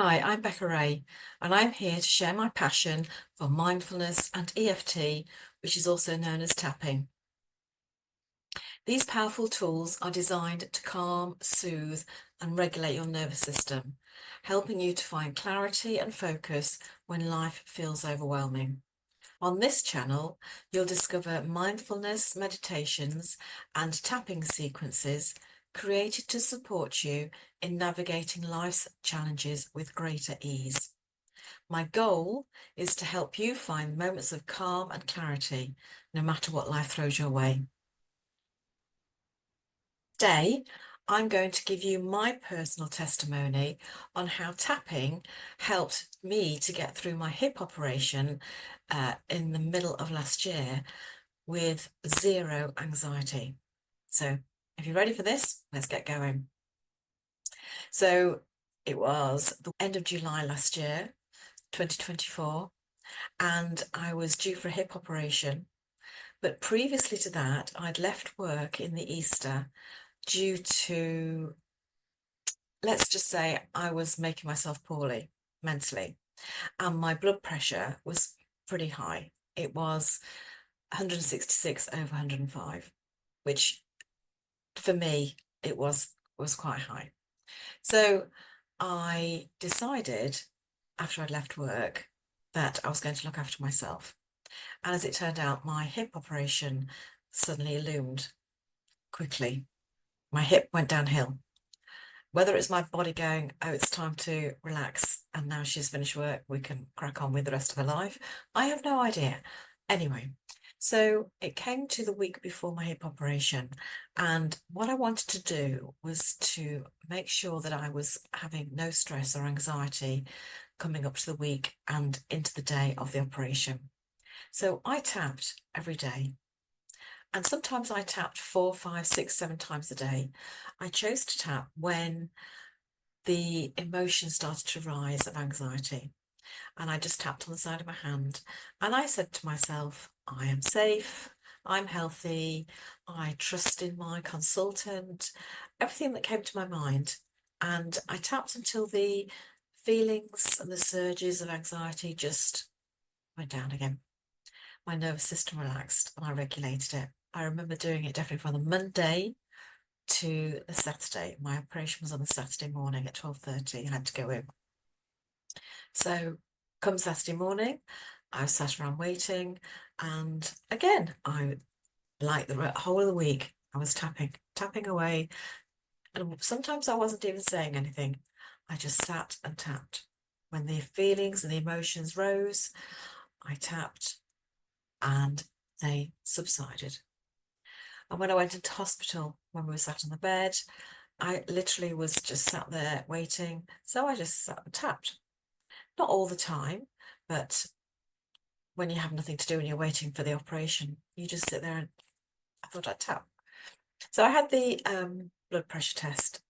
Hi, I'm Becca Ray, and I'm here to share my passion for mindfulness and EFT, which is also known as tapping. These powerful tools are designed to calm, soothe, and regulate your nervous system, helping you to find clarity and focus when life feels overwhelming. On this channel, you'll discover mindfulness meditations and tapping sequences created to support you in navigating life's challenges with greater ease. My goal is to help you find moments of calm and clarity, no matter what life throws your way. Today, I'm going to give you my personal testimony on how tapping helped me to get through my hip operation in the middle of last year with zero anxiety. So, if you're ready for this, let's get going. So, it was the end of July last year, 2024. And I was due for a hip operation. But previously to that, I'd left work in the Easter due to, let's just say, I was making myself poorly mentally, and my blood pressure was pretty high. It was 166 over 105, which for me, it was quite high. So I decided after I'd left work that I was going to look after myself. And as it turned out, my hip operation suddenly loomed quickly. My hip went downhill. Whether it's my body going, oh, it's time to relax, and now she's finished work, we can crack on with the rest of her life, I have no idea. Anyway, so it came to the week before my hip operation, and what I wanted to do was to make sure that I was having no stress or anxiety coming up to the week and into the day of the operation. So I tapped every day. And sometimes I tapped 4, 5, 6, 7 times a day. I chose to tap when the emotion started to rise of anxiety. And I just tapped on the side of my hand. And I said to myself, I am safe, I'm healthy, I trust in my consultant, everything that came to my mind. And I tapped until the feelings and the surges of anxiety just went down again. My nervous system relaxed and I regulated it. I remember doing it definitely from the Monday to the Saturday. My operation was on the Saturday morning at 12:30. I had to go in. So come Saturday morning, I was sat around waiting, and again, like the whole of the week, I was tapping away, and sometimes I wasn't even saying anything. I just sat and tapped. When the feelings and the emotions rose, I tapped and they subsided. And when I went into hospital, when we were sat on the bed, I literally was just sat there waiting. So I just sat and tapped. Not all the time, but when you have nothing to do and you're waiting for the operation, you just sit there and I thought I'd tap. So I had the blood pressure test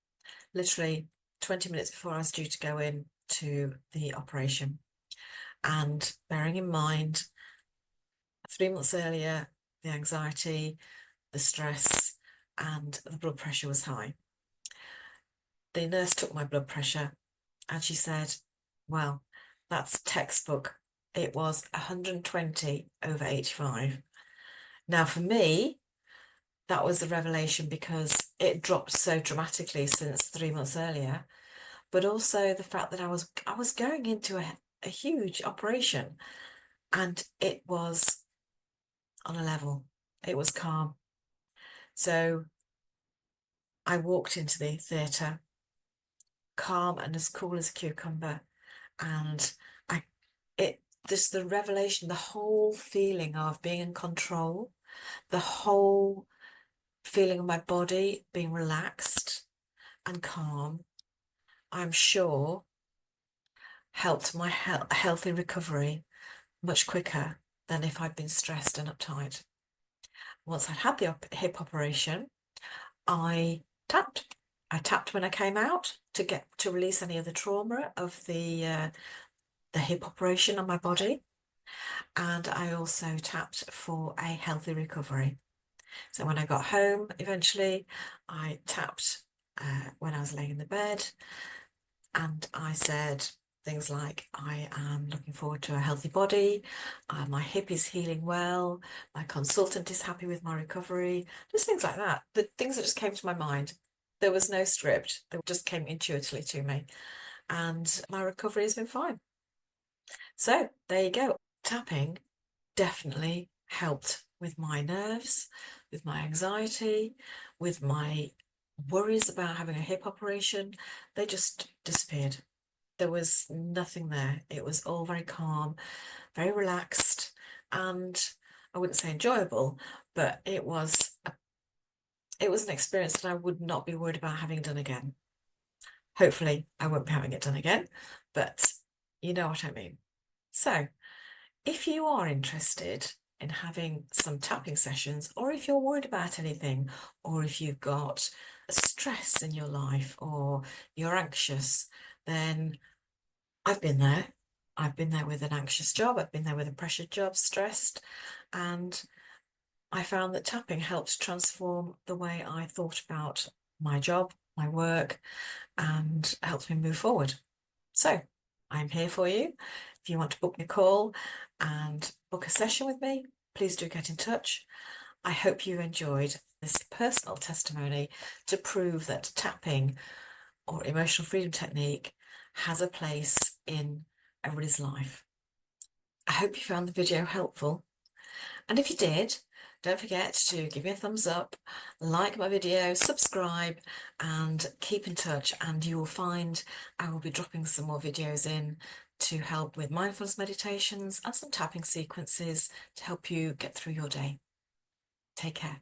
literally 20 minutes before I was due to go in to the operation. And bearing in mind, 3 months earlier, the anxiety, the stress, and the blood pressure was high. The nurse took my blood pressure and she said, well, that's textbook. It was 120 over 85. Now, for me, that was a revelation because it dropped so dramatically since 3 months earlier, but also the fact that I was going into a huge operation and it was on a level. It was calm. So I walked into the theatre, calm and as cool as a cucumber, and I it just the revelation, the whole feeling of being in control, the whole feeling of my body being relaxed and calm, I'm sure helped my healthy recovery much quicker than if I'd been stressed and uptight. Once I'd had the hip operation, I tapped. I tapped when I came out to release any of the trauma of the hip operation on my body. And I also tapped for a healthy recovery. So when I got home, eventually, I tapped when I was laying in the bed, and I said, Things like I am looking forward to a healthy body, my hip is healing well, my consultant is happy with my recovery, just things like that. The things that just came to my mind. There was no script, they just came intuitively to me, and my recovery has been fine. So there you go. Tapping definitely helped with my nerves, with my anxiety, with my worries about having a hip operation. They just disappeared. There was nothing there. It was all very calm, very relaxed, and I wouldn't say enjoyable, but it was an experience that I would not be worried about having done again. Hopefully, I won't be having it done again, but you know what I mean. So, if you are interested in having some tapping sessions, or if you're worried about anything, or if you've got stress in your life, or you're anxious, then I've been there. I've been there with an anxious job. I've been there with a pressured job, stressed. And I found that tapping helped transform the way I thought about my job, my work, and helped me move forward. So I'm here for you. If you want to book me a call and book a session with me, please do get in touch. I hope you enjoyed this personal testimony to prove that tapping or emotional freedom technique has a place in everybody's life. I hope you found the video helpful. And if you did, don't forget to give me a thumbs up, like my video, subscribe, and keep in touch. And you will find I will be dropping some more videos in to help with mindfulness meditations and some tapping sequences to help you get through your day. Take care.